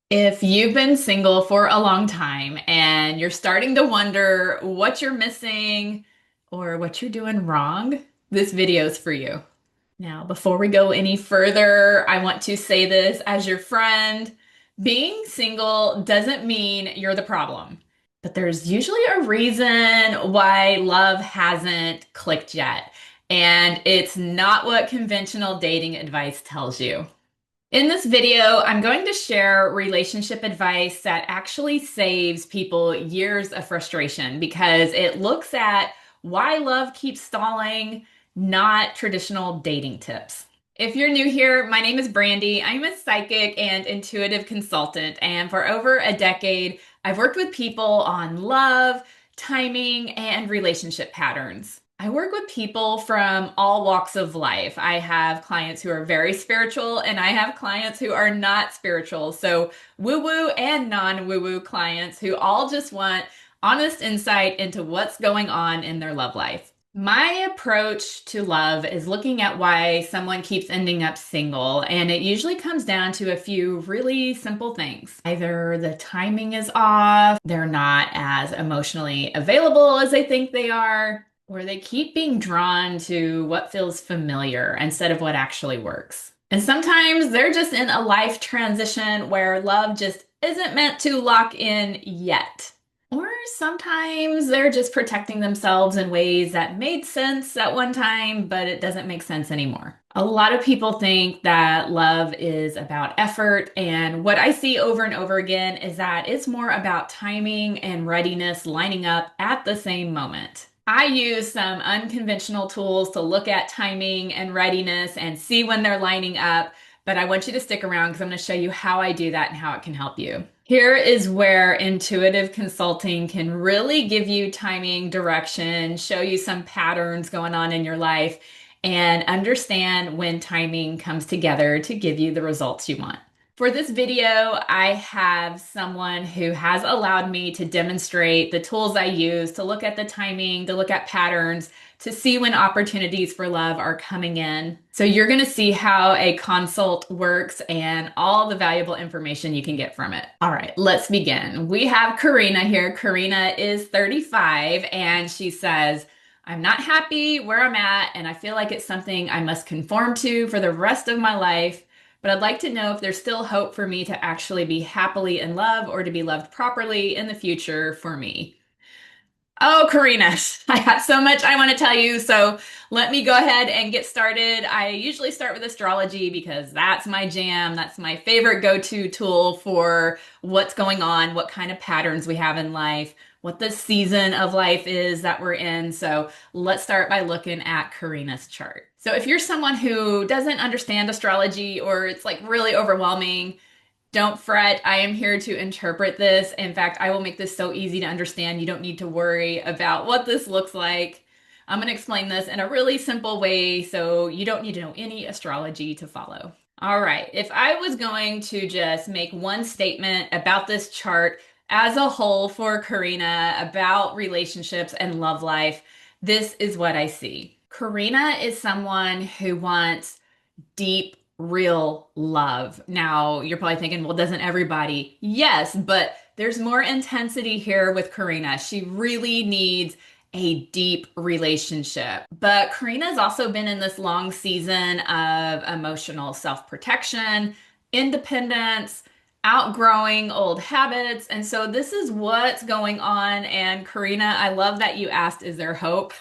If you've been single for a long time and you're starting to wonder what you're missing or what you're doing wrong, this video is for you. Now, before we go any further, I want to say this as your friend. Being single doesn't mean you're the problem, but there's usually a reason why love hasn't clicked yet. And it's not what conventional dating advice tells you. In this video, I'm going to share relationship advice that actually saves people years of frustration because it looks at why love keeps stalling, not traditional dating tips. If you're new here, my name is Brandy. I'm a psychic and intuitive consultant, and for over a decade, I've worked with people on love, timing, and relationship patterns. I work with people from all walks of life. I have clients who are very spiritual, and I have clients who are not spiritual. So, woo woo and non woo woo clients who all just want honest insight into what's going on in their love life. My approach to love is looking at why someone keeps ending up single, and it usually comes down to a few really simple things. Either the timing is off, they're not as emotionally available as they think they are, or they keep being drawn to what feels familiar instead of what actually works. And sometimes they're just in a life transition where love just isn't meant to lock in yet. Or sometimes they're just protecting themselves in ways that made sense at one time, but it doesn't make sense anymore. A lot of people think that love is about effort, and what I see over and over again is that it's more about timing and readiness lining up at the same moment. I use some unconventional tools to look at timing and readiness and see when they're lining up, but I want you to stick around because I'm going to show you how I do that and how it can help you. Here is where intuitive consulting can really give you timing, direction, show you some patterns going on in your life, and understand when timing comes together to give you the results you want. For this video, I have someone who has allowed me to demonstrate the tools I use to look at the timing, to look at patterns, to see when opportunities for love are coming in. So you're going to see how a consult works and all the valuable information you can get from it. All right, let's begin. We have Karina here. Karina is 35 and she says, I'm not happy where I'm at and I feel like it's something I must conform to for the rest of my life. But I'd like to know if there's still hope for me to actually be happily in love or to be loved properly in the future for me. Oh, Karina, I got so much I want to tell you. So let me go ahead and get started. I usually start with astrology because that's my jam. That's my favorite go-to tool for what's going on, what kind of patterns we have in life, what the season of life is that we're in. So let's start by looking at Karina's chart. So if you're someone who doesn't understand astrology or it's like really overwhelming, don't fret. I am here to interpret this. In fact, I will make this so easy to understand. You don't need to worry about what this looks like. I'm going to explain this in a really simple way, so you don't need to know any astrology to follow. All right, if I was going to just make one statement about this chart as a whole for Karina about relationships and love life, this is what I see. Karina is someone who wants deep, real love. Now, you're probably thinking, well, doesn't everybody? Yes, but there's more intensity here with Karina. She really needs a deep relationship. But Karina's also been in this long season of emotional self-protection, independence, outgrowing old habits. And so this is what's going on. And Karina, I love that you asked, is there hope?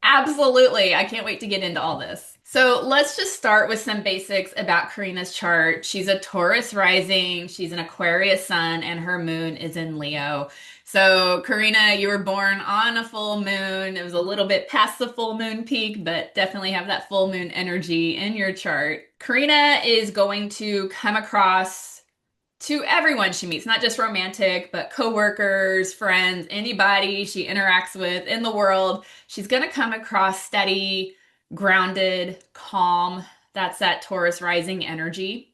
Absolutely. I can't wait to get into all this. So let's just start with some basics about Karina's chart. She's a Taurus rising, she's an Aquarius sun, and her moon is in Leo. So, Karina, you were born on a full moon. It was a little bit past the full moon peak, but definitely have that full moon energy in your chart. Karina is going to come across to everyone she meets, not just romantic, but coworkers, friends, anybody she interacts with in the world. She's going to come across steady, grounded, calm. That's that Taurus rising energy.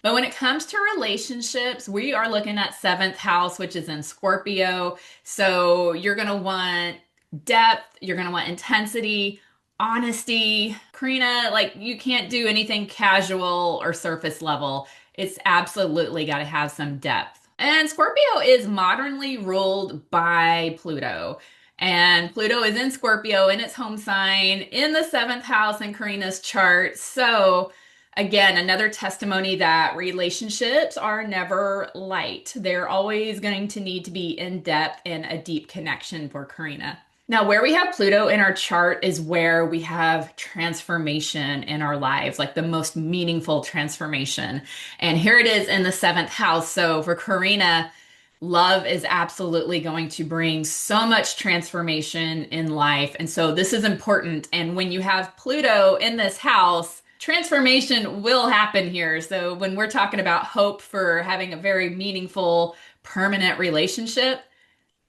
But when it comes to relationships, we are looking at seventh house, which is in Scorpio. So you're going to want depth, you're going to want intensity, honesty. Karina, like you can't do anything casual or surface level. It's absolutely got to have some depth. And Scorpio is modernly ruled by Pluto. And Pluto is in Scorpio in its home sign in the seventh house in Karina's chart. So, again, another testimony that relationships are never light. They're always going to need to be in depth and a deep connection for Karina. Now, where we have Pluto in our chart is where we have transformation in our lives, like the most meaningful transformation. And here it is in the seventh house. So for Karina, love is absolutely going to bring so much transformation in life. And so this is important. And when you have Pluto in this house, transformation will happen here. So when we're talking about hope for having a very meaningful, permanent relationship,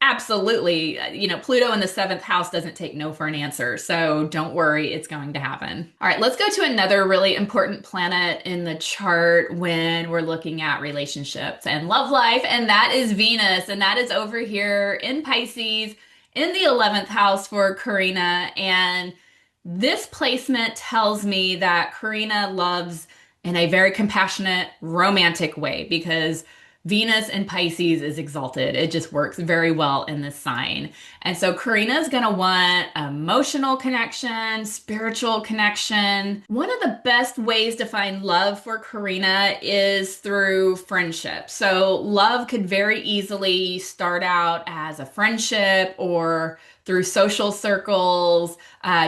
absolutely. Pluto in the seventh house doesn't take no for an answer. So don't worry, it's going to happen. All right, let's go to another really important planet in the chart when we're looking at relationships and love life, and that is Venus. And that is over here in Pisces in the 11th house for Karina. And this placement tells me that Karina loves in a very compassionate, romantic way because Venus in Pisces is exalted. It just works very well in this sign. And so Karina is going to want emotional connection, spiritual connection. One of the best ways to find love for Karina is through friendship. So love could very easily start out as a friendship or through social circles,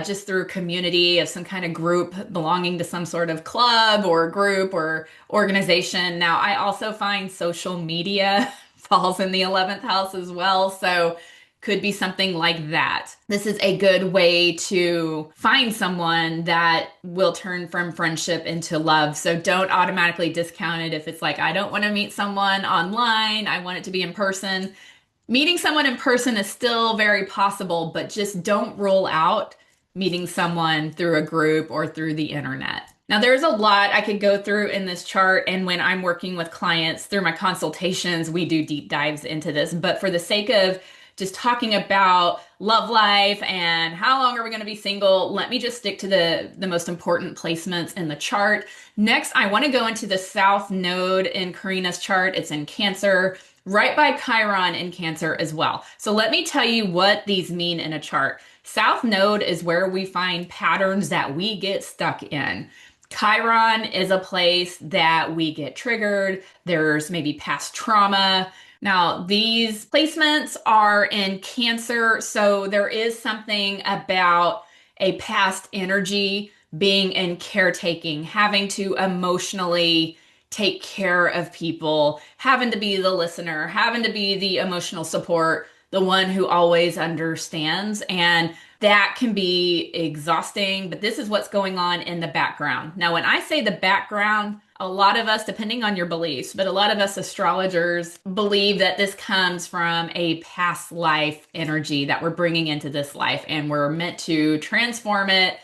just through community of some kind of group belonging to some sort of club or group or organization. Now, I also find social media falls in the 11th house as well. So could be something like that. This is a good way to find someone that will turn from friendship into love. So don't automatically discount it if it's like, I don't want to meet someone online. I want it to be in person. Meeting someone in person is still very possible, but just don't rule out meeting someone through a group or through the internet. Now, there's a lot I could go through in this chart, and when I'm working with clients through my consultations, we do deep dives into this. But for the sake of just talking about love life and how long are we going to be single, let me just stick to the most important placements in the chart. Next, I want to go into the South Node in Karina's chart. It's in Cancer, right by Chiron in Cancer as well. So let me tell you what these mean in a chart. South Node is where we find patterns that we get stuck in. Chiron is a place that we get triggered. There's maybe past trauma. Now, these placements are in Cancer, so there is something about a past energy being in caretaking, having to emotionally take care of people, having to be the listener, having to be the emotional support, the one who always understands. And that can be exhausting, but this is what's going on in the background. Now, when I say the background, a lot of us, depending on your beliefs, but a lot of us astrologers believe that this comes from a past life energy that we're bringing into this life, and we're meant to transform it,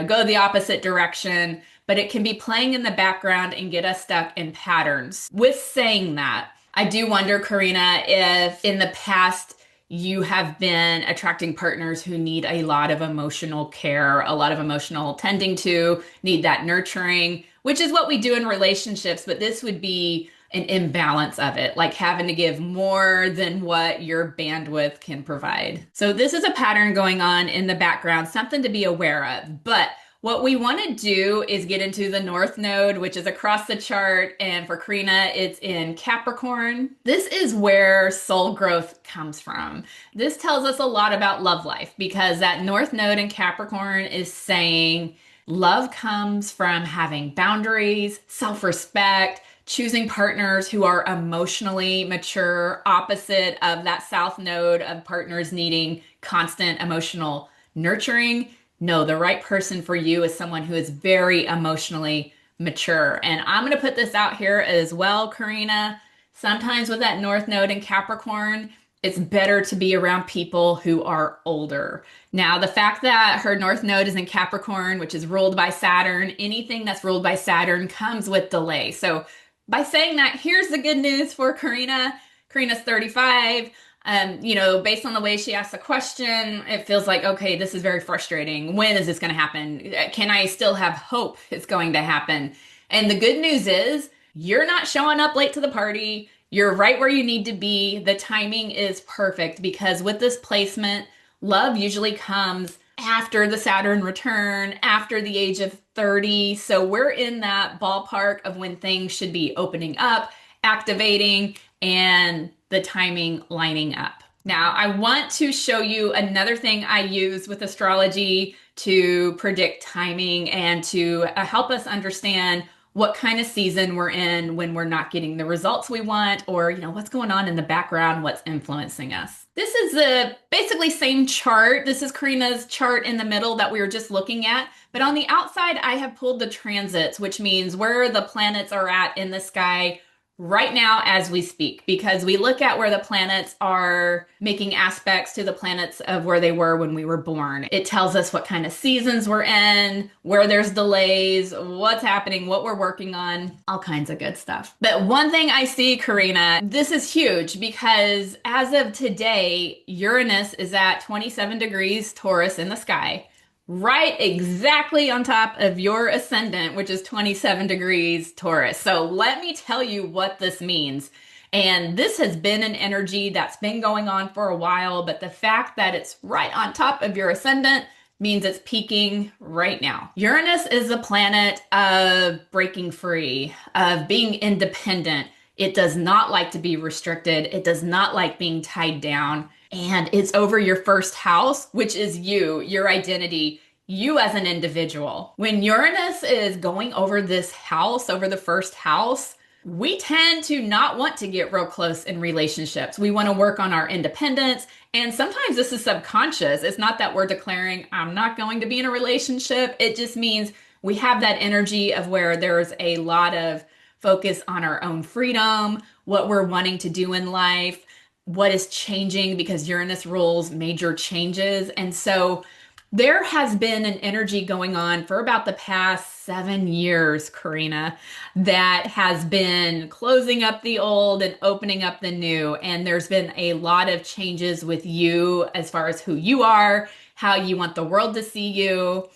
go the opposite direction, but it can be playing in the background and get us stuck in patterns. With saying that, I do wonder, Karina, if in the past you have been attracting partners who need a lot of emotional care, a lot of emotional tending to, need that nurturing, which is what we do in relationships, but this would be an imbalance of it, like having to give more than what your bandwidth can provide. So this is a pattern going on in the background, something to be aware of. But what we want to do is get into the North Node, which is across the chart. And for Karina, it's in Capricorn. This is where soul growth comes from. This tells us a lot about love life because that North Node in Capricorn is saying love comes from having boundaries, self-respect, choosing partners who are emotionally mature, opposite of that South Node of partners needing constant emotional nurturing. No, the right person for you is someone who is very emotionally mature. And I'm going to put this out here as well, Karina. Sometimes with that North Node in Capricorn, it's better to be around people who are older. Now, the fact that her North Node is in Capricorn, which is ruled by Saturn, anything that's ruled by Saturn comes with delay. So by saying that, here's the good news for Karina. Karina's 35. Based on the way she asked the question, it feels like, okay, this is very frustrating. When is this going to happen? Can I still have hope it's going to happen? And the good news is You're not showing up late to the party. You're right where you need to be. The timing is perfect because with this placement, love usually comes after the Saturn return, after the age of 30. So we're in that ballpark of when things should be opening up, activating, and the timing lining up. Now, I want to show you another thing I use with astrology to predict timing and to help us understand what kind of season we're in when we're not getting the results we want, or what's going on in the background, what's influencing us. This is the basically same chart. This is Karina's chart in the middle that we were just looking at, but on the outside I have pulled the transits, which means where the planets are at in the sky right now as we speak, because we look at where the planets are making aspects to the planets of where they were when we were born. It tells us what kind of seasons we're in, where there's delays, what's happening, what we're working on, all kinds of good stuff. But one thing I see, Karina, this is huge because as of today, Uranus is at 27 degrees Taurus in the sky, right exactly on top of your ascendant, which is 27 degrees Taurus. So let me tell you what this means. And this has been an energy that's been going on for a while, but the fact that it's right on top of your ascendant means it's peaking right now. Uranus is a planet of breaking free, of being independent. It does not like to be restricted. It does not like being tied down. And it's over your first house, which is you, your identity, you as an individual. When Uranus is going over this house, over the first house, we tend to not want to get real close in relationships. We want to work on our independence. And sometimes this is subconscious. It's not that we're declaring, I'm not going to be in a relationship. It just means we have that energy of where there's a lot of focus on our own freedom, what we're wanting to do in life, what is changing, because Uranus rules major changes. And so there has been an energy going on for about the past 7 years, Karina, that has been closing up the old and opening up the new. And there's been a lot of changes with you as far as who you are, how you want the world to see you,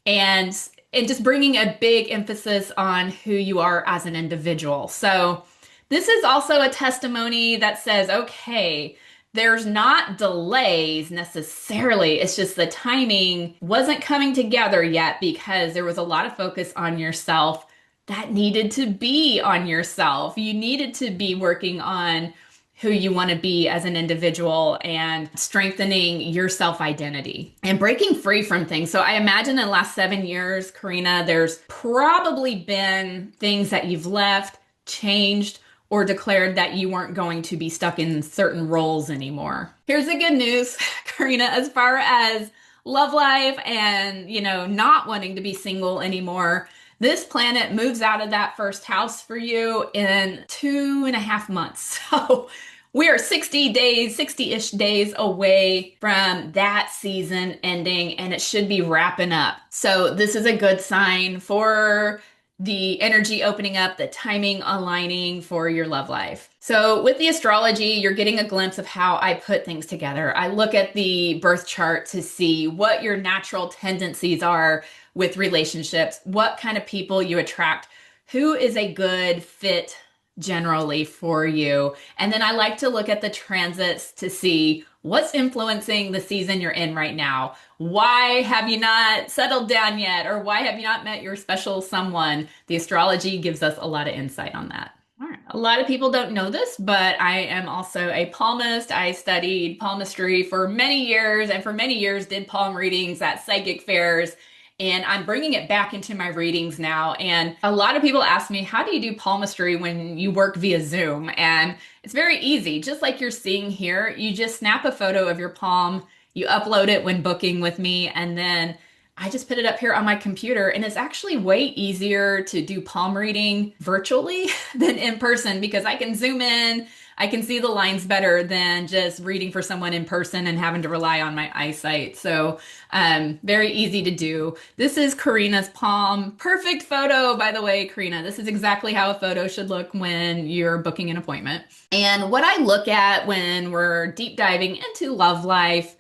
and just bringing a big emphasis on who you are as an individual. So this is also a testimony that says, okay, there's not delays necessarily. It's just the timing wasn't coming together yet because there was a lot of focus on yourself that needed to be on yourself. You needed to be working on who you want to be as an individual and strengthening your self-identity and breaking free from things. So I imagine in the last 7 years, Karina, there's probably been things that you've left, changed, or declared that you weren't going to be stuck in certain roles anymore. Here's the good news, Karina, as far as love life and, not wanting to be single anymore. This planet moves out of that first house for you in 2.5 months. So we are 60 days, 60-ish days away from that season ending, and it should be wrapping up. So this is a good sign for the energy opening up, the timing aligning for your love life. So with the astrology, you're getting a glimpse of how I put things together. I look at the birth chart to see what your natural tendencies are with relationships, what kind of people you attract, who is a good fit generally for you. And then I like to look at the transits to see what's influencing the season you're in right now. Why have you not settled down yet? Or why have you not met your special someone? The astrology gives us a lot of insight on that. All right. A lot of people don't know this, but I am also a palmist. I studied palmistry for many years, and for many years did palm readings at psychic fairs. And I'm bringing it back into my readings now. And a lot of people ask me, how do you do palmistry when you work via Zoom? And it's very easy. Just like you're seeing here, you just snap a photo of your palm, you upload it when booking with me, and then I just put it up here on my computer. And it's actually way easier to do palm reading virtually than in person because I can zoom in, I can see the lines better than just reading for someone in person and having to rely on my eyesight. So very easy to do. This is Karina's palm. Perfect photo, by the way, Karina. This is exactly how a photo should look when you're booking an appointment. And what I look at when we're deep diving into love life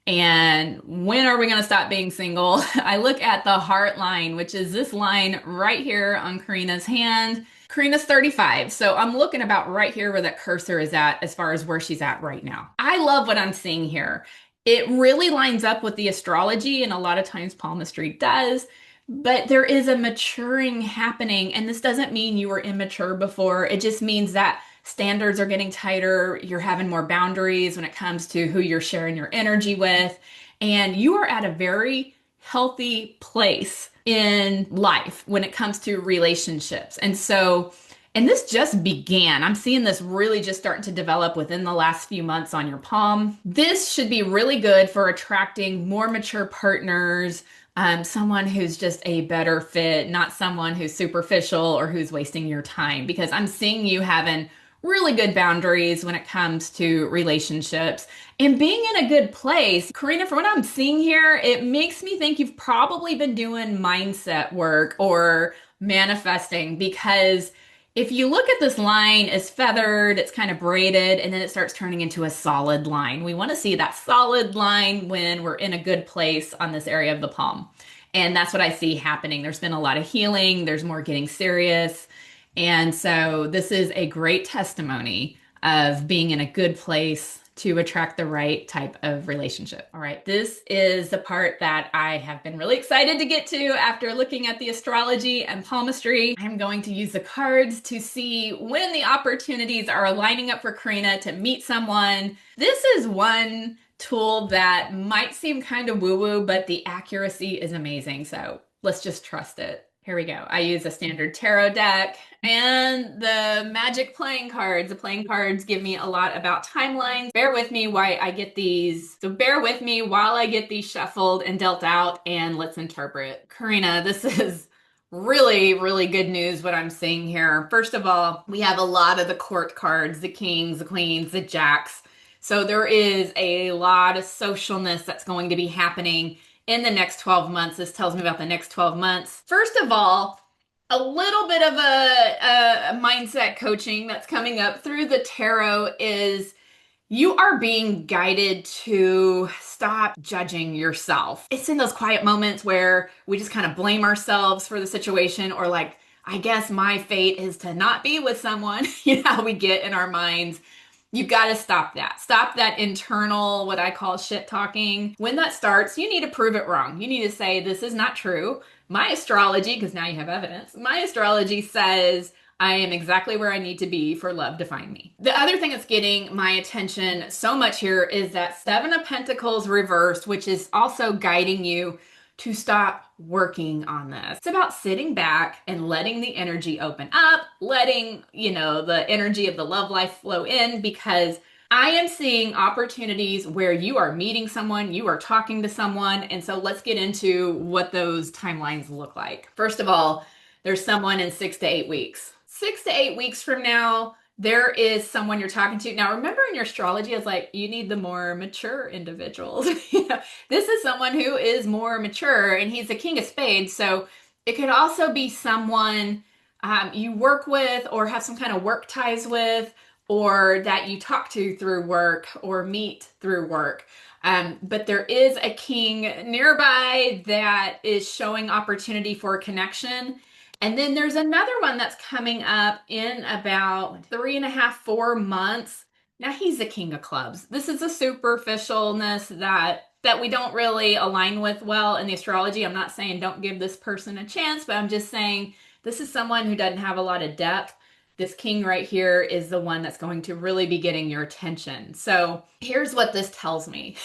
and when are we going to stop being single, I look at the heart line, which is this line right here on Karina's hand. Karina's 35, so I'm looking about right here where that cursor is at as far as where she's at right now. I love what I'm seeing here. It really lines up with the astrology, and a lot of times palmistry does, but there is a maturing happening, and this doesn't mean you were immature before. It just means that standards are getting tighter, you're having more boundaries when it comes to who you're sharing your energy with, and you are at a very healthy place in life when it comes to relationships. And this just began. I'm seeing this really just starting to develop within the last few months on your palm. This should be really good for attracting more mature partners, someone who's just a better fit, not someone who's superficial or who's wasting your time, because I'm seeing you having really good boundaries when it comes to relationships and being in a good place. Karina, from what I'm seeing here, it makes me think you've probably been doing mindset work or manifesting, because if you look at this line, it's feathered, it's kind of braided, and then it starts turning into a solid line. We want to see that solid line when we're in a good place on this area of the palm. And that's what I see happening. There's been a lot of healing, there's more getting serious. And so this is a great testimony of being in a good place to attract the right type of relationship. All right, this is the part that I have been really excited to get to after looking at the astrology and palmistry. I'm going to use the cards to see when the opportunities are lining up for Karina to meet someone. This is one tool that might seem kind of woo-woo, but the accuracy is amazing. So let's just trust it. Here we go. I use a standard tarot deck and the magic playing cards. The playing cards give me a lot about timelines. Bear with me while I get these. So bear with me while I get these shuffled and dealt out, and let's interpret. Karina, this is really, really good news what I'm seeing here. First of all, we have a lot of the court cards, the kings, the queens, the jacks. So there is a lot of socialness that's going to be happening in the next 12 months. This tells me about the next 12 months. First of all, a little bit of a mindset coaching that's coming up through the tarot is you are being guided to stop judging yourself. It's in those quiet moments where we just kind of blame ourselves for the situation, or like, I guess my fate is to not be with someone. You know how we get in our minds. You've got to stop that. Stop that internal, what I call shit talking. When that starts, you need to prove it wrong. You need to say, this is not true. My astrology, because now you have evidence, my astrology says I am exactly where I need to be for love to find me. The other thing that's getting my attention so much here is that Seven of Pentacles reversed, which is also guiding you to stop working on this. It's about sitting back and letting the energy open up, letting, the energy of the love life flow in, because I am seeing opportunities where you are meeting someone, you are talking to someone. And so let's get into what those timelines look like. First of all, there's someone in 6 to 8 weeks. 6 to 8 weeks from now, there is someone you're talking to. Now, remember in your astrology, it's like you need the more mature individuals. This is someone who is more mature, and he's the King of Spades. So it could also be someone you work with or have some kind of work ties with, or that you talk to through work or meet through work. But there is a king nearby that is showing opportunity for a connection. And then there's another one that's coming up in about 3.5, 4 months. Now he's the King of Clubs. This is a superficialness that we don't really align with well in the astrology. I'm not saying don't give this person a chance, but I'm just saying this is someone who doesn't have a lot of depth. This king right here is the one that's going to really be getting your attention. So here's what this tells me.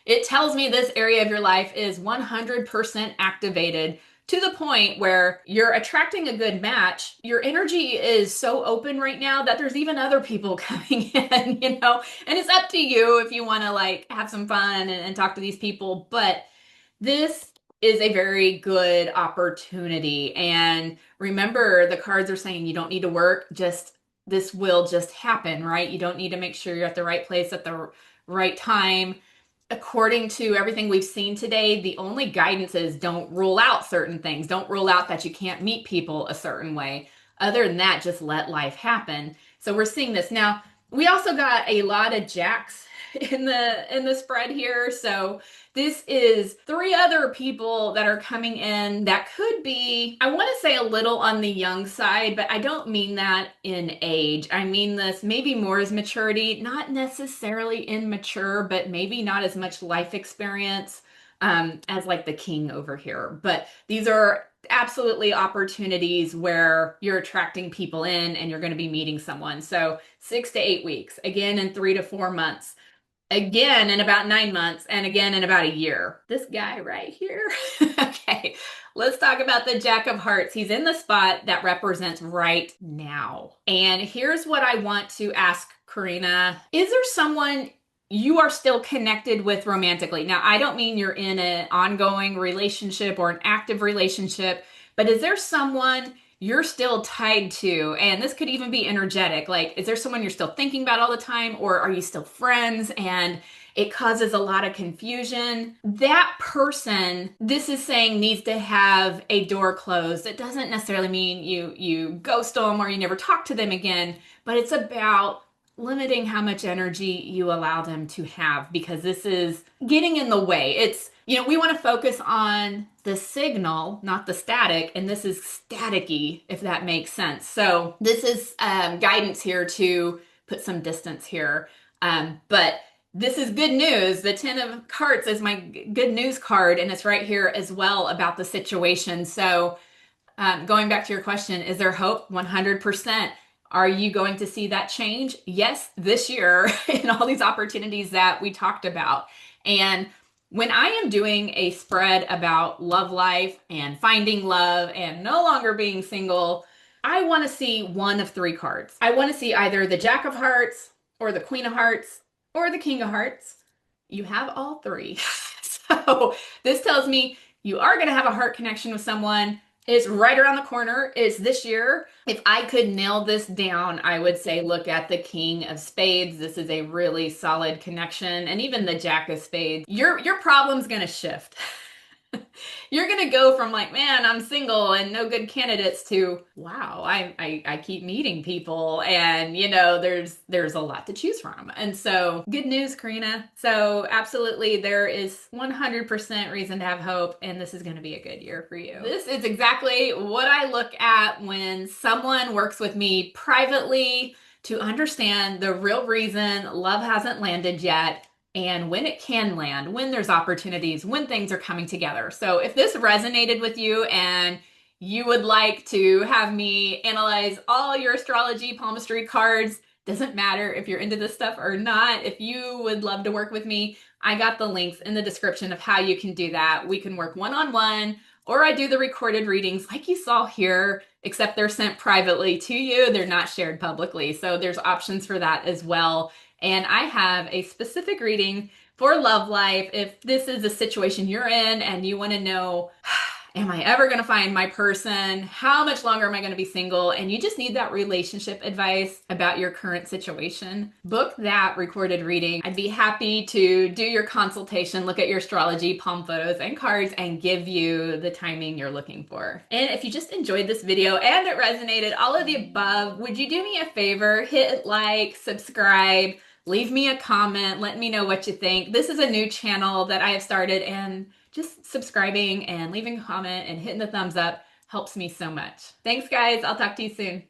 It tells me this area of your life is 100% activated to the point where you're attracting a good match. Your energy is so open right now that there's even other people coming in, and it's up to you if you want to have some fun and talk to these people. But this is a very good opportunity. And remember, the cards are saying you don't need to work, this will just happen, right? You don't need to make sure you're at the right place at the right time. According to everything we've seen today, the only guidance is don't rule out certain things. Don't rule out that you can't meet people a certain way. Other than that, just let life happen. So we're seeing this. Now, we also got a lot of jacks in the spread here. So this is three other people that are coming in that could be, I want to say, a little on the young side, but I don't mean that in age. I mean this maybe more as maturity, not necessarily immature, but maybe not as much life experience as like the king over here. But these are absolutely opportunities where you're attracting people in and you're going to be meeting someone. So 6 to 8 weeks, again in 3 to 4 months, again in about 9 months, and again in about a year. This guy right here. Okay, let's talk about the Jack of Hearts. He's in the spot that represents right now. And here's what I want to ask Karina. Is there someone you are still connected with romantically? Now, I don't mean you're in an ongoing relationship or an active relationship, but is there someone you're still tied to? And this could even be energetic. Like, is there someone you're still thinking about all the time, or are you still friends and it causes a lot of confusion? That person, this is saying, needs to have a door closed. It doesn't necessarily mean you ghost them or you never talk to them again, but it's about limiting how much energy you allow them to have, because this is getting in the way. It's, we want to focus on the signal, not the static, and this is staticky, if that makes sense. So this is guidance here to put some distance here. But this is good news. The 10 of Cards is my good news card, and it's right here as well about the situation. So going back to your question, is there hope? 100%. Are you going to see that change? Yes, this year in all these opportunities that we talked about. And when I am doing a spread about love life and finding love and no longer being single, I want to see one of three cards. I want to see either the Jack of Hearts or the Queen of Hearts or the King of Hearts. You have all three. So this tells me you are going to have a heart connection with someone. It's right around the corner. It's this year. If I could nail this down, I would say look at the King of Spades. This is a really solid connection. And even the Jack of Spades. Your problem's going to shift. You're going to go from like, man, I'm single and no good candidates, to, wow, I keep meeting people, and there's a lot to choose from. And so good news, Karina. So absolutely, there is 100% reason to have hope, and this is going to be a good year for you. This is exactly what I look at when someone works with me privately, to understand the real reason love hasn't landed yet, and when it can land, when there's opportunities, when things are coming together. So if this resonated with you and you would like to have me analyze all your astrology palmistry cards, doesn't matter if you're into this stuff or not, if you would love to work with me, I got the links in the description of how you can do that. We can work one-on-one, or I do the recorded readings like you saw here, except they're sent privately to you. They're not shared publicly. So there's options for that as well. And I have a specific reading for love life. If this is a situation you're in and you want to know, am I ever going to find my person? How much longer am I going to be single? And you just need that relationship advice about your current situation, book that recorded reading. I'd be happy to do your consultation, look at your astrology, palm photos, and cards, and give you the timing you're looking for. And if you just enjoyed this video and it resonated, all of the above, would you do me a favor? Hit like, subscribe, leave me a comment, let me know what you think. This is a new channel that I have started, and just subscribing and leaving a comment and hitting the thumbs up helps me so much. Thanks, guys. I'll talk to you soon.